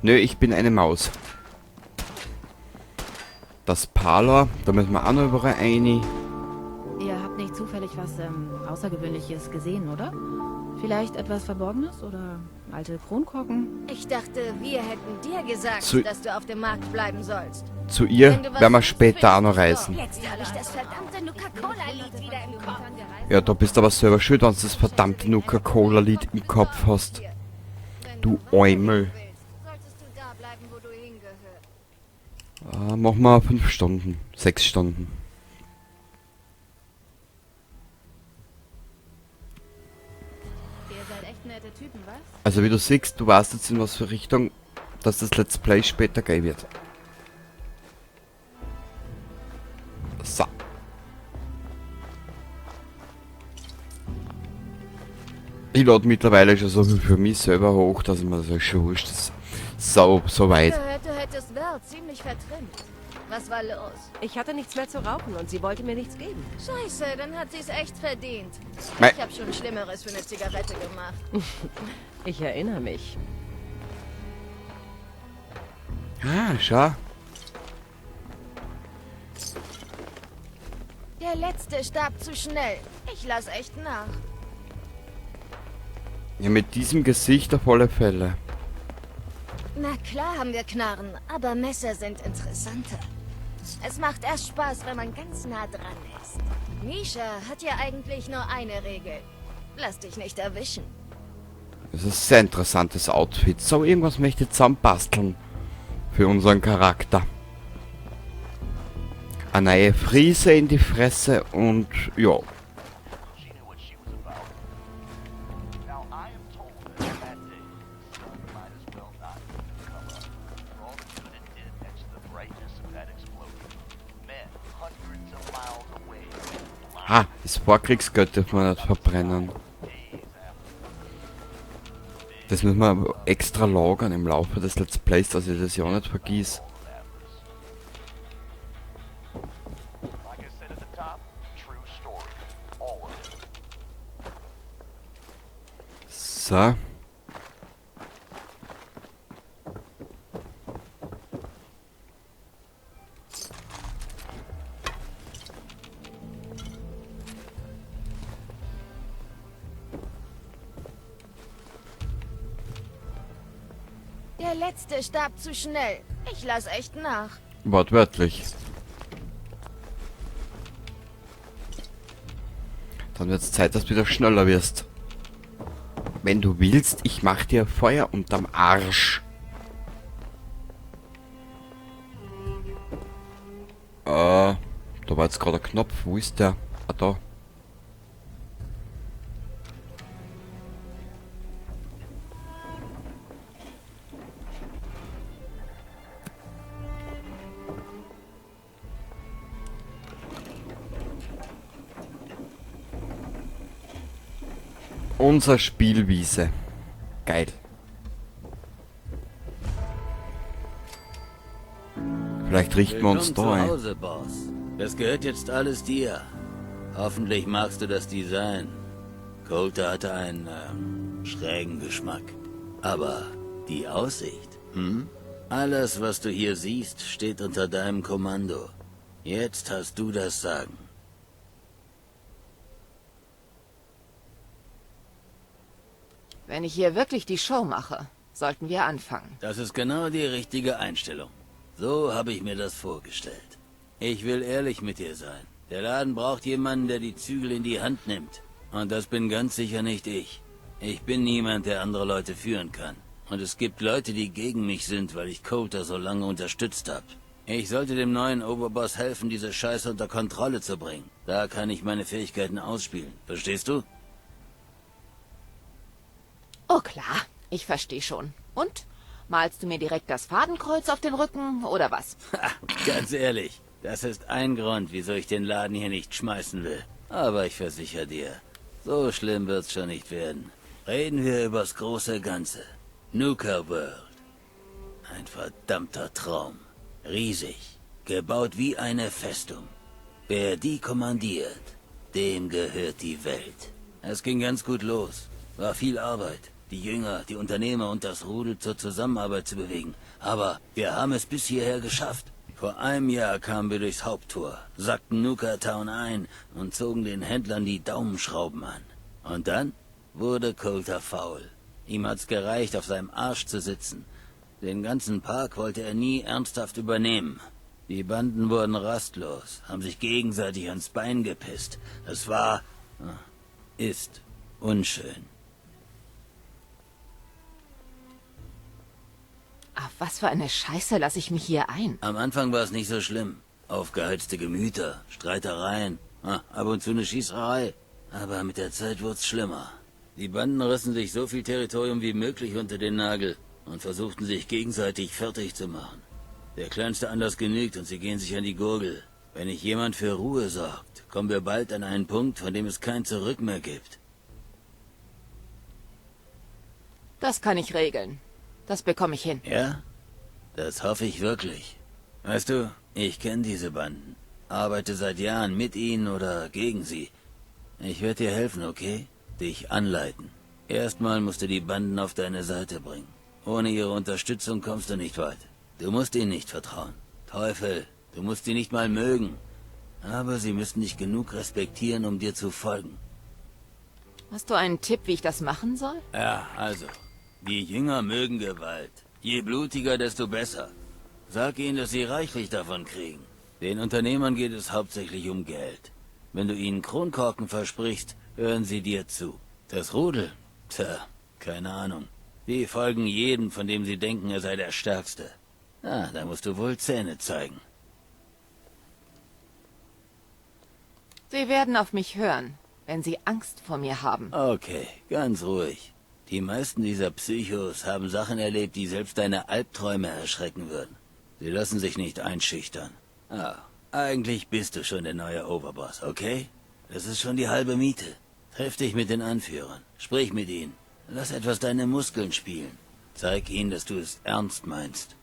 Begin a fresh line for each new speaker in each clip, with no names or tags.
Nö, ich bin eine Maus. Das Parlor, da müssen wir auch noch überall rein.
Ihr habt nicht zufällig was Außergewöhnliches gesehen, oder? Vielleicht etwas Verborgenes oder alte Kronkorken?
Ich dachte, wir hätten dir gesagt, dass du auf dem Markt bleiben sollst.
Zu ihr
Wenn du was
werden wir
suchst,
später auch noch
findest
reisen.
du's doch. Jetzt habe ich das verdammte Nuka-Cola-Lied wieder im Kopf.
Ja, da bist du aber selber schuld, wenn du das verdammte Nuka-Cola-Lied im Kopf hast. Du Eumel.
Solltest du da bleiben, wo du hingehörst.
Machen wir 5 Stunden. 6 Stunden.
Ihr seid echt nette Typen, was?
Also wie du siehst, du weißt jetzt in was für Richtung, dass das Let's Play später gehen wird. So. Ich lade mittlerweile schon so viel für mich selber hoch, dass mir das schon wurscht ist. So weit.
Gehört, du hättest Val ziemlich vertrimmt. Was war los?
Ich hatte nichts mehr zu rauchen und sie wollte mir nichts geben.
Scheiße, dann hat sie es echt verdient.
Mei-
Ich habe schon Schlimmeres für eine Zigarette gemacht.
Ich erinnere mich.
Schau.
Der letzte starb zu schnell. Ich lass echt nach.
Ja, mit diesem Gesicht auf alle Fälle.
Na klar haben wir Knarren, aber Messer sind interessanter. Es macht erst Spaß, wenn man ganz nah dran ist. Misha hat ja eigentlich nur eine Regel. Lass dich nicht erwischen.
Das ist ein sehr interessantes Outfit. So, irgendwas möchte ich zusammenbasteln. Für unseren Charakter. Eine neue Frise in die Fresse und ja.
She knew what she was about. Now, I am told that that day, the sun might as well not even come up. For all the good it did next to the brightness of that explosion. Men hundreds of miles away went blind
Das Vorkriegsgeld dürfen wir nicht verbrennen.
days after.
Das müssen wir aber extra lagern im Laufe des Let's Plays, dass ich das ja nicht vergieß.
Like I said at the top, true story. All of it.
So.
Der letzte starb zu schnell. Ich lass echt nach.
Wortwörtlich. Dann wird's Zeit, dass du wieder schneller wirst. Wenn du willst, ich mach dir Feuer unterm Arsch. Da war jetzt gerade ein Knopf. Wo ist der? Ah, da. Unser Spielwiese. Geil. Vielleicht richten wir uns da
Willkommen zu
ein.
Hause, Boss. Das gehört jetzt alles dir. Hoffentlich magst du das Design. Coulter hatte einen schrägen Geschmack. Aber die Aussicht, Alles, was du hier siehst, steht unter deinem Kommando. Jetzt hast du das Sagen.
Wenn ich hier wirklich die Show mache, sollten wir anfangen.
Das ist genau die richtige Einstellung. So habe ich mir das vorgestellt. Ich will ehrlich mit dir sein. Der Laden braucht jemanden, der die Zügel in die Hand nimmt. Und das bin ganz sicher nicht ich. Ich bin niemand, der andere Leute führen kann. Und es gibt Leute, die gegen mich sind, weil ich Coulter so lange unterstützt habe. Ich sollte dem neuen Oberboss helfen, diese Scheiße unter Kontrolle zu bringen. Da kann ich meine Fähigkeiten ausspielen. Verstehst du?
Oh klar, ich verstehe schon. Und? Malst du mir direkt das Fadenkreuz auf den Rücken oder was?
Ha, ganz ehrlich, das ist ein Grund, wieso ich den Laden hier nicht schmeißen will. Aber ich versichere dir, so schlimm wird's schon nicht werden. Reden wir übers große Ganze. Nuka World. Ein verdammter Traum. Riesig. Gebaut wie eine Festung. Wer die kommandiert, dem gehört die Welt. Es ging ganz gut los. War viel Arbeit. die Jünger, die Unternehmer und das Rudel zur Zusammenarbeit zu bewegen. Aber wir haben es bis hierher geschafft. Vor einem Jahr kamen wir durchs Haupttor, sackten Nuka Town ein und zogen den Händlern die Daumenschrauben an. Und dann wurde Coulter faul. Ihm hat's gereicht, auf seinem Arsch zu sitzen. Den ganzen Park wollte er nie ernsthaft übernehmen. Die Banden wurden rastlos, haben sich gegenseitig ans Bein gepisst. Es war... ist unschön.
Auf was für eine Scheiße lasse ich mich hier ein?
Am Anfang war es nicht so schlimm. Aufgeheizte Gemüter, Streitereien, ab und zu eine Schießerei. Aber mit der Zeit wurd's schlimmer. Die Banden rissen sich so viel Territorium wie möglich unter den Nagel und versuchten sich gegenseitig fertig zu machen. Der kleinste Anlass genügt und sie gehen sich an die Gurgel. Wenn nicht jemand für Ruhe sorgt, kommen wir bald an einen Punkt, von dem es kein Zurück mehr gibt.
Das kann ich regeln. Das bekomme ich hin.
Ja? Das hoffe ich wirklich. Weißt du, ich kenne diese Banden. Arbeite seit Jahren mit ihnen oder gegen sie. Ich werde dir helfen, okay? Dich anleiten. Erstmal musst du die Banden auf deine Seite bringen. Ohne ihre Unterstützung kommst du nicht weit. Du musst ihnen nicht vertrauen. Teufel, du musst sie nicht mal mögen. Aber sie müssen dich genug respektieren, um dir zu folgen.
Hast du einen Tipp, wie ich das machen soll?
Ja, also. Die Jünger mögen Gewalt. Je blutiger, desto besser. Sag ihnen, dass sie reichlich davon kriegen. Den Unternehmern geht es hauptsächlich um Geld. Wenn du ihnen Kronkorken versprichst, hören sie dir zu. Das Rudel? Tja, keine Ahnung. Die folgen jedem, von dem sie denken, er sei der Stärkste. Da musst du wohl Zähne zeigen.
Sie werden auf mich hören, wenn sie Angst vor mir haben.
Okay, ganz ruhig. Die meisten dieser Psychos haben Sachen erlebt, die selbst deine Albträume erschrecken würden. Sie lassen sich nicht einschüchtern. Eigentlich bist du schon der neue Overboss, okay? Das ist schon die halbe Miete. Treff dich mit den Anführern. Sprich mit ihnen. Lass etwas deine Muskeln spielen. Zeig ihnen, dass du es ernst meinst.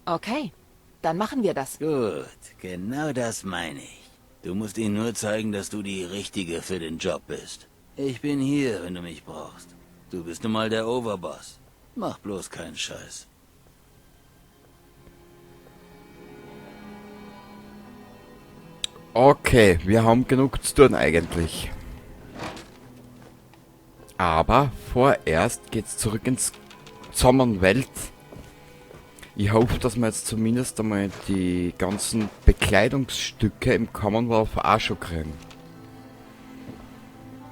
Okay, dann machen wir das.
Gut, genau das meine ich. Du musst ihnen nur zeigen, dass du die Richtige für den Job bist. Ich bin hier, wenn du mich brauchst. Du bist nun mal der Overboss. Mach bloß keinen Scheiß.
Okay, wir haben genug zu tun eigentlich. Aber vorerst geht's zurück ins Sommerwelt. Ich hoffe, dass wir jetzt zumindest einmal die ganzen Bekleidungsstücke im Commonwealth auch schon kriegen.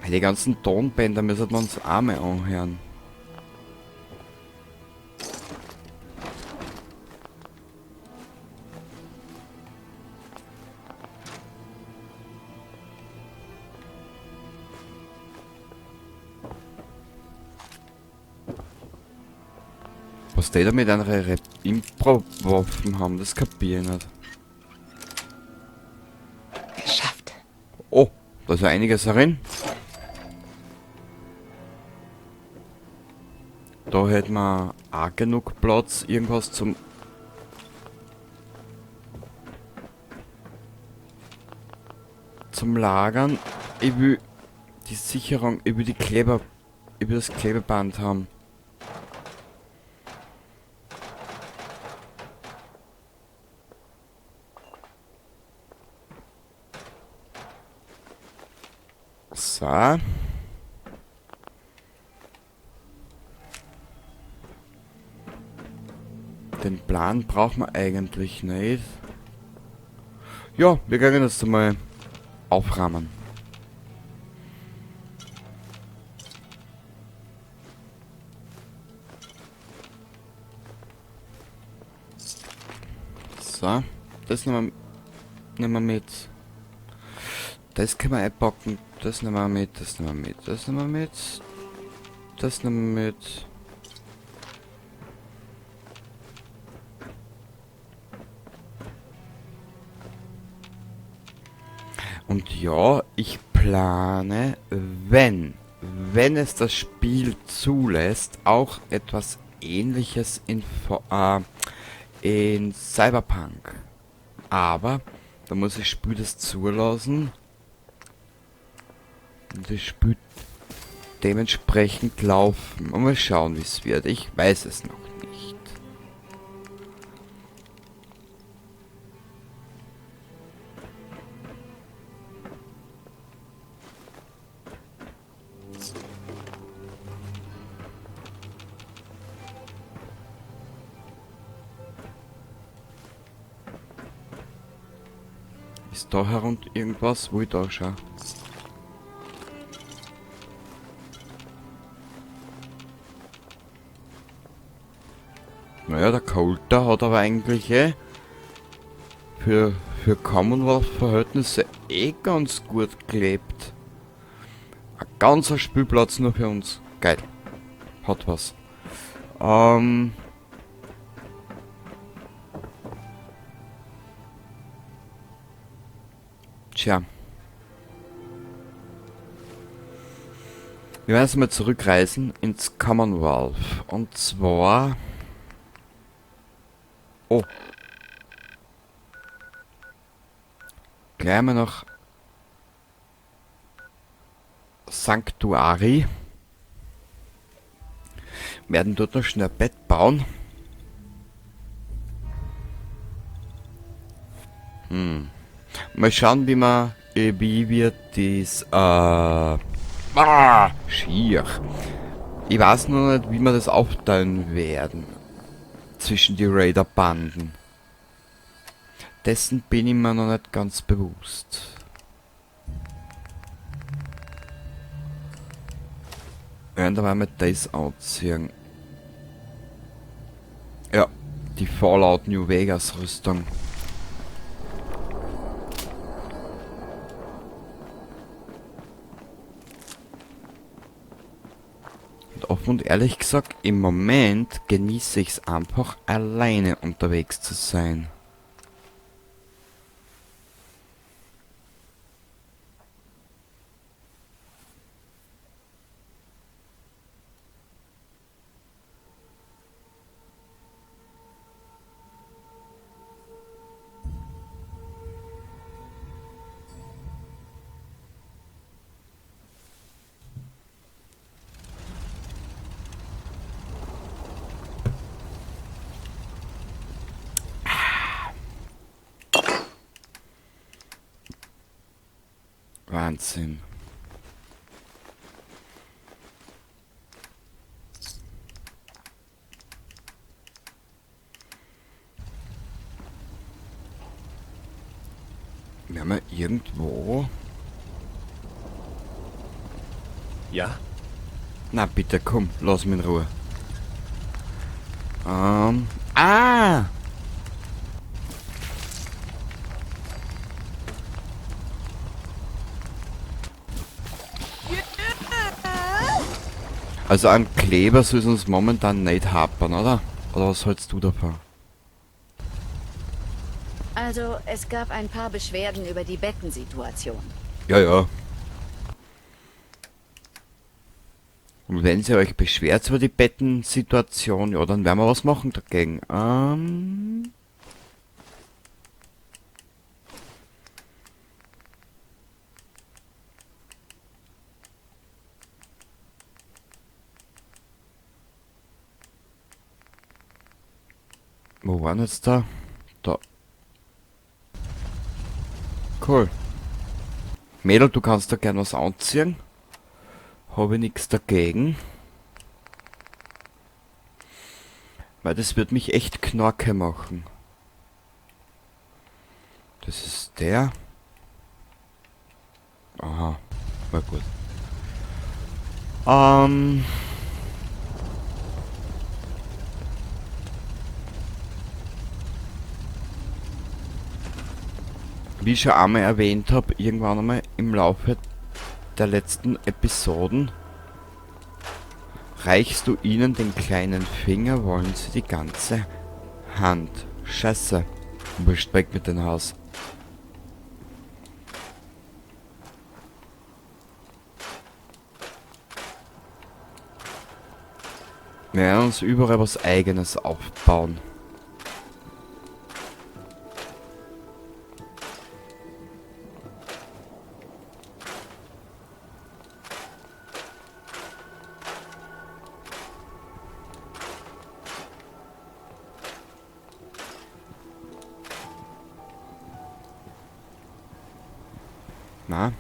Weil die ganzen Tonbänder müssen wir uns auch mal anhören. Was die da mit einer Impro-Waffen haben, das kapiere ich nicht.
Geschafft.
Oh, da ist ja einiges drin. Da hätten wir auch genug Platz, irgendwas zum... zum Lagern. Ich will die Sicherung über die Kleber... über das Klebeband haben. So. Den Plan braucht man eigentlich nicht. Ja, wir können das mal aufrahmen. So, das nehmen wir mit. Das können wir einpacken. Das nehmen wir mit, das nehmen wir mit, das nehmen wir mit. Das nehmen wir mit. Und ja, ich plane, wenn es das Spiel zulässt, auch etwas Ähnliches in Cyberpunk. Aber da muss das Spiel das zulassen. Und das Spiel dementsprechend laufen. Und mal schauen, wie es wird. Ich weiß es noch nicht. Ist da herunter irgendwas, wo ich da schaue? Naja, der Coulter hat aber eigentlich für Commonwealth-Verhältnisse ganz gut gelebt. Ein ganzer Spielplatz nur für uns. Geil. Hat was. Tja. Wir werden jetzt mal zurückreisen ins Commonwealth. Und zwar... Oh. Gleich mal nach Sanctuary. Werden dort noch schnell ein Bett bauen. Mal schauen, wie wir das, schier. Ich weiß noch nicht, wie wir das aufteilen werden. Zwischen die Raider-Banden. Dessen bin ich mir noch nicht ganz bewusst. Ja, da werden wir das anziehen. Ja, die Fallout New Vegas Rüstung. Und offen und ehrlich gesagt, im Moment genieße ich es einfach, alleine unterwegs zu sein. Wahnsinn. Wir haben ja irgendwo...
Ja?
Na bitte, komm, lass mich in Ruhe. Ah! Also an Kleber soll es uns momentan nicht hapern, oder? Oder was hältst du davon?
Also, es gab ein paar Beschwerden über die Bettensituation.
Ja, ja. Und wenn ihr euch beschwert über die Bettensituation, ja, dann werden wir was machen dagegen. Wo waren jetzt da? Da. Cool. Mädel, du kannst da gern was anziehen. Habe ich nichts dagegen. Weil das wird mich echt knorke machen. Das ist der. Aha, war gut. Wie ich schon einmal erwähnt habe, irgendwann einmal im Laufe der letzten Episoden, reichst du ihnen den kleinen Finger, wollen sie die ganze Hand. Scheiße. Wurscht, weg mit dem Haus. Wir werden uns überall was Eigenes aufbauen. Na?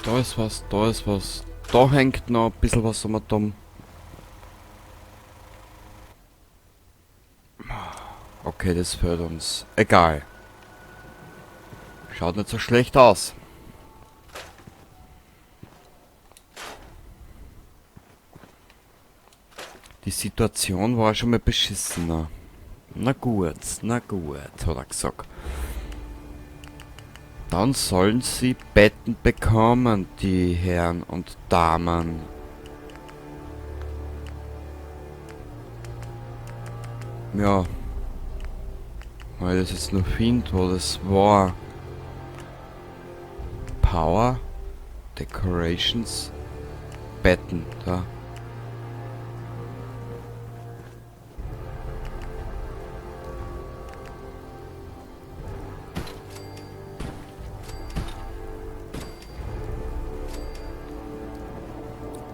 Da ist was, da ist was. Da hängt noch ein bisschen was am Atom. Okay, das fällt uns. Egal. Schaut nicht so schlecht aus. Die Situation war schon mal beschissener. Na gut, hat er gesagt. Dann sollen sie Betten bekommen, die Herren und Damen. Ja. Weil ich das jetzt noch finde, wo das war. Power, Decorations, Betten, da.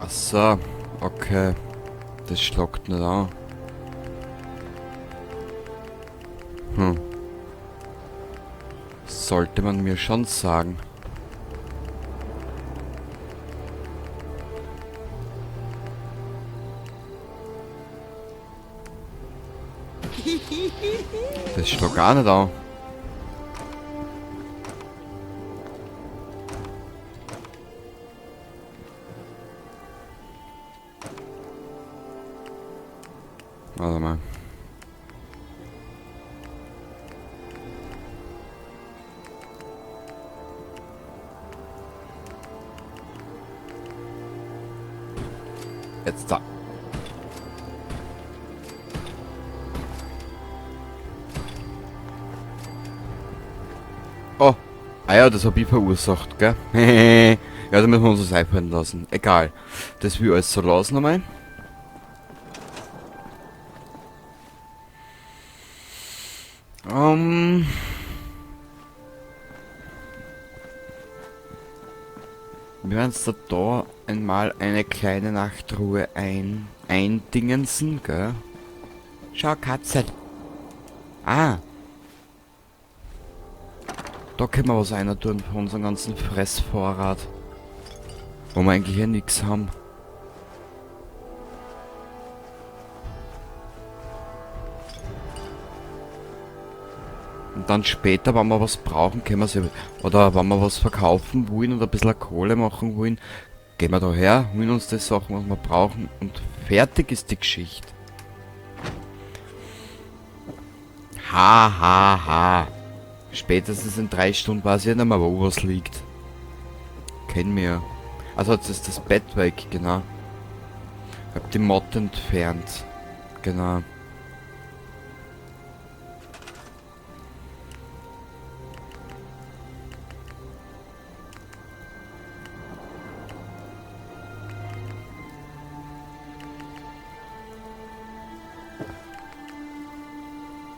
Ach so, okay. Das schlagt nicht an. Sollte man mir schon sagen. Das schlagt auch nicht an. Warte mal. Jetzt da. Oh. Ah ja, das hab ich verursacht, gell? Ja, da müssen wir uns das einfallen lassen. Egal. Das will ich alles so lassen einmal. Wir werden uns da einmal eine kleine Nachtruhe eindingensen, gell? Schau, Katze. Ah. Da können wir was einer tun für unseren ganzen Fressvorrat. Wo wir eigentlich ja nichts haben. Und dann später, wenn wir was brauchen, können wir sie... Oder wenn wir was verkaufen wollen und ein bisschen Kohle machen wollen, gehen wir da her, holen uns die Sachen, was wir brauchen und fertig ist die Geschichte. Ha. Spätestens in 3 Stunden weiß ich nicht mehr, wo was liegt. Kennen wir. Also jetzt ist das Bett weg, genau. Ich hab die Motte entfernt. Genau.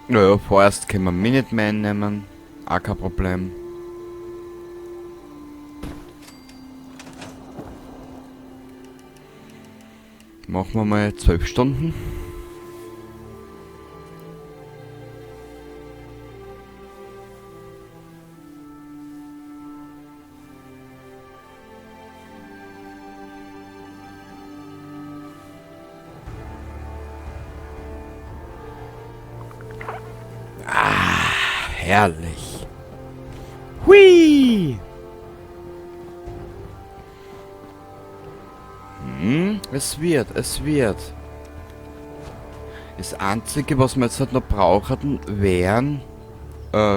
Naja, vorerst können wir Minuteman nehmen. Auch kein Problem. Machen wir mal 12 Stunden. Herrlich. Hui! Es wird. Das Einzige, was wir jetzt halt noch brauchen, wären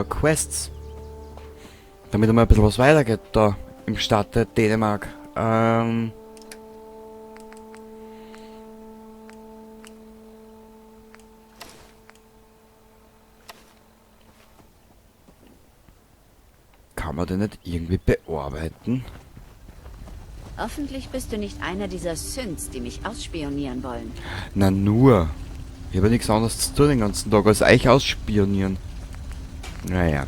Quests. Damit einmal ein bisschen was weitergeht da im Staat der Dänemark. Kann man den nicht irgendwie bearbeiten?
Hoffentlich bist du nicht einer dieser Synths, die mich ausspionieren wollen.
Na nur. Ich habe ja nichts anderes zu tun den ganzen Tag, als euch ausspionieren. Naja.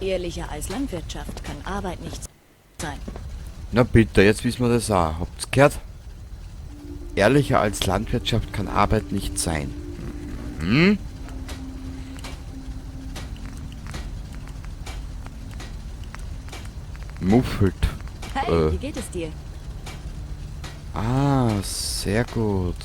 Ehrlicher als Landwirtschaft kann Arbeit nicht sein.
Na bitte, jetzt wissen wir das auch. Habt's gehört? Ehrlicher als Landwirtschaft kann Arbeit nicht sein. Hm? Muffelt.
Hey, wie geht es dir?
Ah, sehr gut.